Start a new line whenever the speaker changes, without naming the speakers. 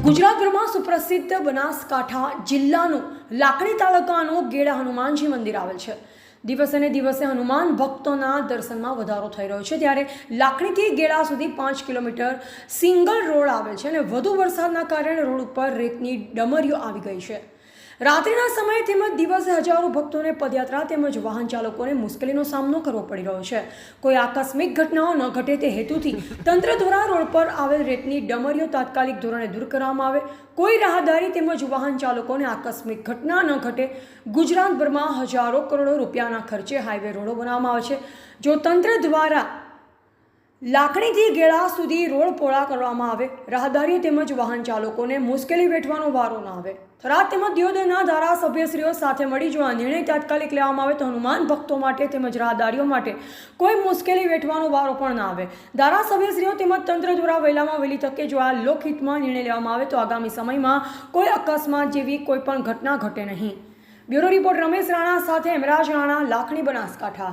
ગુજરાતભરમાં સુપ્રસિદ્ધ બનાસકાંઠા જિલ્લાનું લાખણી તાલુકાનું ગેડા હનુમાનજી મંદિર આવેલ છે। દિવસે ને દિવસે હનુમાન ભક્તોના દર્શનમાં વધારો થઈ રહ્યો છે, ત્યારે લાખણીથી ગેડા સુધી 5 કિલોમીટર સિંગલ રોડ આવેલ છે અને વધુ વરસાદના કારણે રોડ ઉપર રેતની ડમરીઓ આવી ગઈ છે। રાત્રિના સમયે તેમજ દિવસે હજારો ભક્તોને પદયાત્રા તેમજ વાહન ચાલકોને મુશ્કેલીનો સામનો કરવો પડી રહ્યો છે। કોઈ આકસ્મિક ઘટનાઓ ન ઘટે તે હેતુથી તંત્ર દ્વારા રોડ પર આવેલ રેતની ડમરીઓ તાત્કાલિક ધોરણે દૂર કરવામાં આવે। કોઈ રાહદારી તેમજ વાહન ચાલકોને આકસ્મિક ઘટના ન ઘટે। ગુજરાતભરમાં હજારો કરોડો રૂપિયાના ખર્ચે હાઈવે રોડો બનાવવામાં આવે છે। જો તંત્ર દ્વારા લાખણીથી ગેડા સુધી રોડ પહોળા કરવામાં આવે, રાહદારીઓ તેમજ વાહન ચાલકોને મુશ્કેલી વેઠવાનો વારો ન આવે। થરાદ તેમજ દિયોદરના ધારાસભ્યશ્રીઓ સાથે મળી જો આ નિર્ણય તાત્કાલિક લેવામાં આવે તો હનુમાન ભક્તો માટે તેમજ રાહદારીઓ માટે કોઈ મુશ્કેલી વેઠવાનો વારો પણ ના આવે। ધારાસભ્યશ્રીઓ તેમજ તંત્ર દ્વારા વહેલામાં વહેલી તકે જો આ લોકહિતમાં નિર્ણય લેવામાં આવે તો આગામી સમયમાં કોઈ અકસ્માત જેવી કોઈ પણ ઘટના ઘટે નહીં। બ્યુરો રિપોર્ટ રમેશ રાણા સાથે હેમરાજ રાણા, લાખણી, બનાસકાંઠા।